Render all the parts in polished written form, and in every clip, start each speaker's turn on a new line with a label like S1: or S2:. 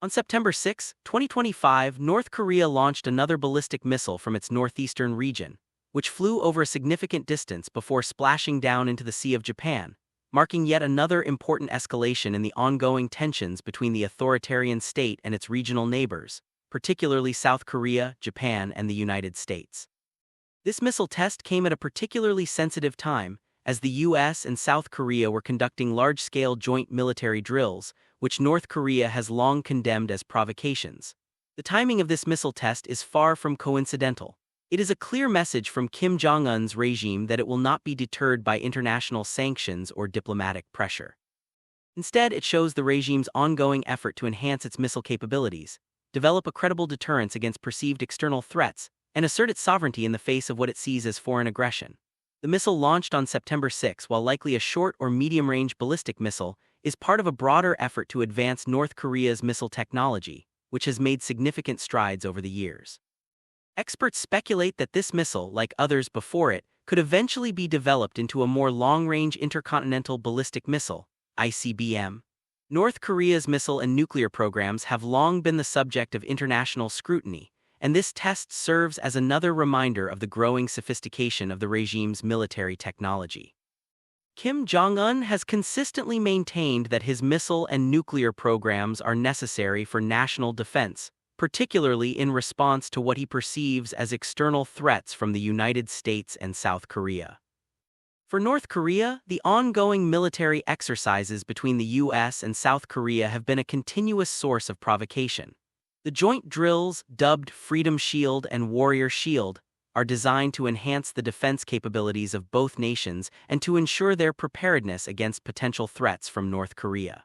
S1: On September 6, 2025, North Korea launched another ballistic missile from its northeastern region, which flew over a significant distance before splashing down into the Sea of Japan, marking yet another important escalation in the ongoing tensions between the authoritarian state and its regional neighbors, particularly South Korea, Japan, and the United States. This missile test came at a particularly sensitive time, as the US and South Korea were conducting large-scale joint military drills, which North Korea has long condemned as provocations. The timing of this missile test is far from coincidental. It is a clear message from Kim Jong-un's regime that it will not be deterred by international sanctions or diplomatic pressure. Instead, it shows the regime's ongoing effort to enhance its missile capabilities, develop a credible deterrence against perceived external threats, and assert its sovereignty in the face of what it sees as foreign aggression. The missile launched on September 6, while likely a short or medium-range ballistic missile, is part of a broader effort to advance North Korea's missile technology, which has made significant strides over the years. Experts speculate that this missile, like others before it, could eventually be developed into a more long-range intercontinental ballistic missile, ICBM. North Korea's missile and nuclear programs have long been the subject of international scrutiny, and this test serves as another reminder of the growing sophistication of the regime's military technology. Kim Jong-un has consistently maintained that his missile and nuclear programs are necessary for national defense, particularly in response to what he perceives as external threats from the United States and South Korea. For North Korea, the ongoing military exercises between the US and South Korea have been a continuous source of provocation. The joint drills, dubbed Freedom Shield and Warrior Shield, are designed to enhance the defense capabilities of both nations and to ensure their preparedness against potential threats from North Korea.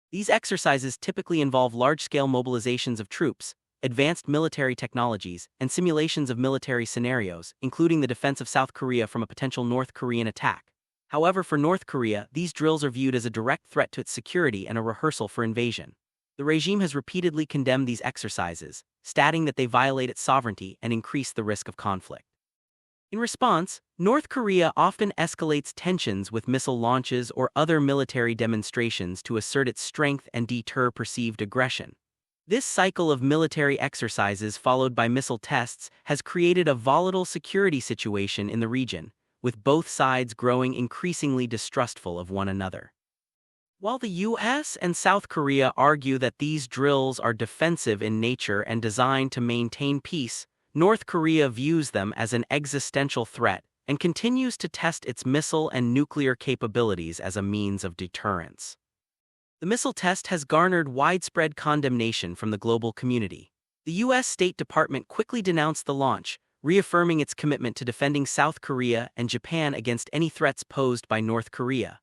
S1: These exercises typically involve large-scale mobilizations of troops, advanced military technologies, and simulations of military scenarios, including the defense of South Korea from a potential North Korean attack. However, for North Korea, these drills are viewed as a direct threat to its security and a rehearsal for invasion. The regime has repeatedly condemned these exercises, stating that they violate its sovereignty and increase the risk of conflict. In response, North Korea often escalates tensions with missile launches or other military demonstrations to assert its strength and deter perceived aggression. This cycle of military exercises followed by missile tests has created a volatile security situation in the region, with both sides growing increasingly distrustful of one another. While the US and South Korea argue that these drills are defensive in nature and designed to maintain peace, North Korea views them as an existential threat and continues to test its missile and nuclear capabilities as a means of deterrence. The missile test has garnered widespread condemnation from the global community. The US State Department quickly denounced the launch, reaffirming its commitment to defending South Korea and Japan against any threats posed by North Korea.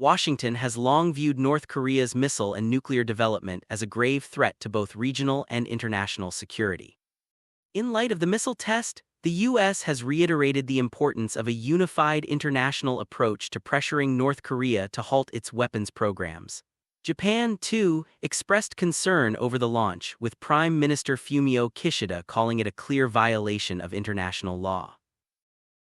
S1: Washington has long viewed North Korea's missile and nuclear development as a grave threat to both regional and international security. In light of the missile test, the US has reiterated the importance of a unified international approach to pressuring North Korea to halt its weapons programs. Japan, too, expressed concern over the launch, with Prime Minister Fumio Kishida calling it a clear violation of international law.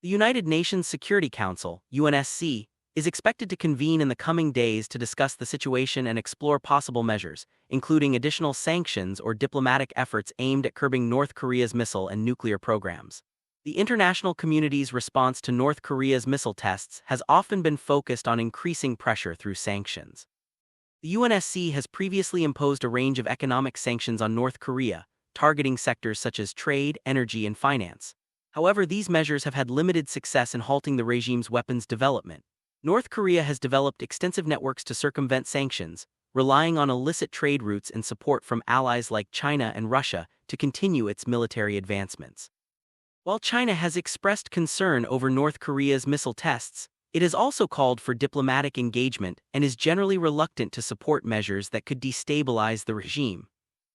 S1: The United Nations Security Council, UNSC, is expected to convene in the coming days to discuss the situation and explore possible measures, including additional sanctions or diplomatic efforts aimed at curbing North Korea's missile and nuclear programs. The international community's response to North Korea's missile tests has often been focused on increasing pressure through sanctions. The UNSC has previously imposed a range of economic sanctions on North Korea, targeting sectors such as trade, energy, and finance. However, these measures have had limited success in halting the regime's weapons development. North Korea has developed extensive networks to circumvent sanctions, relying on illicit trade routes and support from allies like China and Russia to continue its military advancements. While China has expressed concern over North Korea's missile tests, it has also called for diplomatic engagement and is generally reluctant to support measures that could destabilize the regime.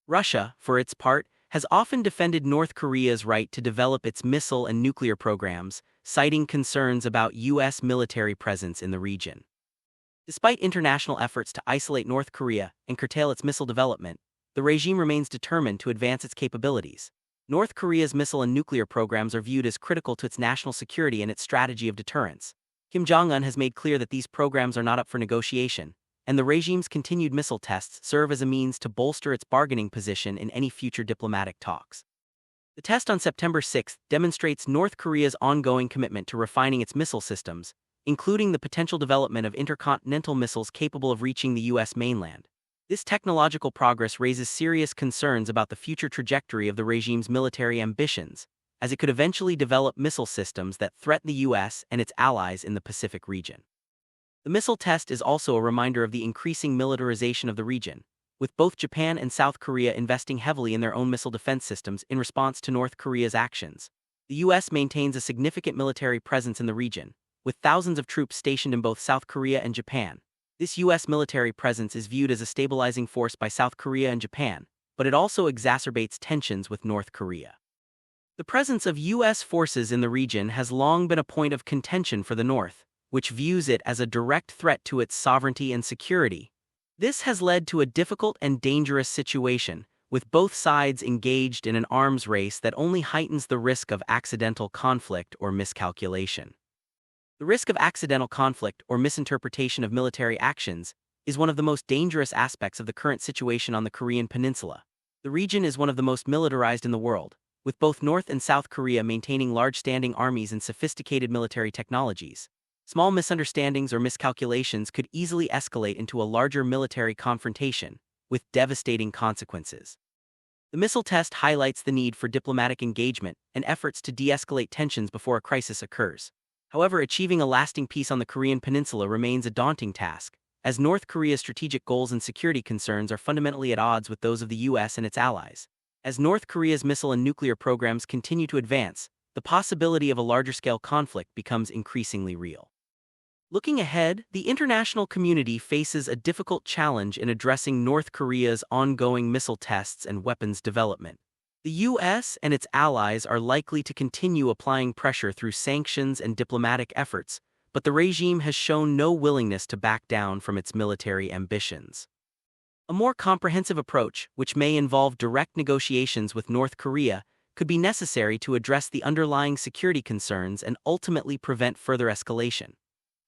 S1: Russia, for its part, has often defended North Korea's right to develop its missile and nuclear programs, citing concerns about US military presence in the region. Despite international efforts to isolate North Korea and curtail its missile development, the regime remains determined to advance its capabilities. North Korea's missile and nuclear programs are viewed as critical to its national security and its strategy of deterrence. Kim Jong-un has made clear that these programs are not up for negotiation, and the regime's continued missile tests serve as a means to bolster its bargaining position in any future diplomatic talks. The test on September 6 demonstrates North Korea's ongoing commitment to refining its missile systems, including the potential development of intercontinental missiles capable of reaching the U.S. mainland. This technological progress raises serious concerns about the future trajectory of the regime's military ambitions, as it could eventually develop missile systems that threaten the U.S. and its allies in the Pacific region. The missile test is also a reminder of the increasing militarization of the region, with both Japan and South Korea investing heavily in their own missile defense systems in response to North Korea's actions. The U.S. maintains a significant military presence in the region, with thousands of troops stationed in both South Korea and Japan. This U.S. military presence is viewed as a stabilizing force by South Korea and Japan, but it also exacerbates tensions with North Korea. The presence of U.S. forces in the region has long been a point of contention for the North, which views it as a direct threat to its sovereignty and security. This has led to a difficult and dangerous situation, with both sides engaged in an arms race that only heightens the risk of accidental conflict or miscalculation. The risk of accidental conflict or misinterpretation of military actions is one of the most dangerous aspects of the current situation on the Korean Peninsula. The region is one of the most militarized in the world, with both North and South Korea maintaining large standing armies and sophisticated military technologies. Small misunderstandings or miscalculations could easily escalate into a larger military confrontation, with devastating consequences. The missile test highlights the need for diplomatic engagement and efforts to de-escalate tensions before a crisis occurs. However, achieving a lasting peace on the Korean Peninsula remains a daunting task, as North Korea's strategic goals and security concerns are fundamentally at odds with those of the U.S. and its allies. As North Korea's missile and nuclear programs continue to advance, the possibility of a larger-scale conflict becomes increasingly real. Looking ahead, the international community faces a difficult challenge in addressing North Korea's ongoing missile tests and weapons development. The U.S. and its allies are likely to continue applying pressure through sanctions and diplomatic efforts, but the regime has shown no willingness to back down from its military ambitions. A more comprehensive approach, which may involve direct negotiations with North Korea, could be necessary to address the underlying security concerns and ultimately prevent further escalation.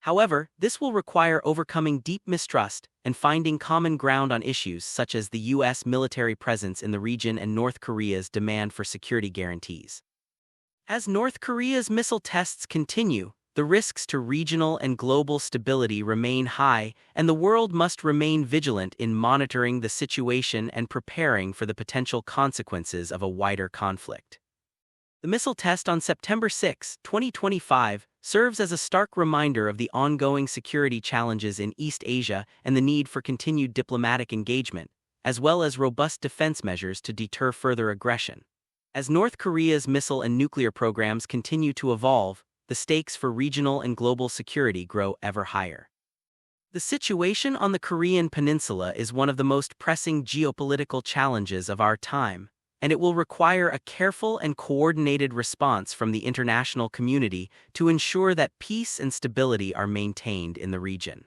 S1: However, this will require overcoming deep mistrust and finding common ground on issues such as the U.S. military presence in the region and North Korea's demand for security guarantees. As North Korea's missile tests continue, the risks to regional and global stability remain high, and the world must remain vigilant in monitoring the situation and preparing for the potential consequences of a wider conflict. The missile test on September 6, 2025, serves as a stark reminder of the ongoing security challenges in East Asia and the need for continued diplomatic engagement, as well as robust defense measures to deter further aggression. As North Korea's missile and nuclear programs continue to evolve, the stakes for regional and global security grow ever higher. The situation on the Korean Peninsula is one of the most pressing geopolitical challenges of our time, and it will require a careful and coordinated response from the international community to ensure that peace and stability are maintained in the region.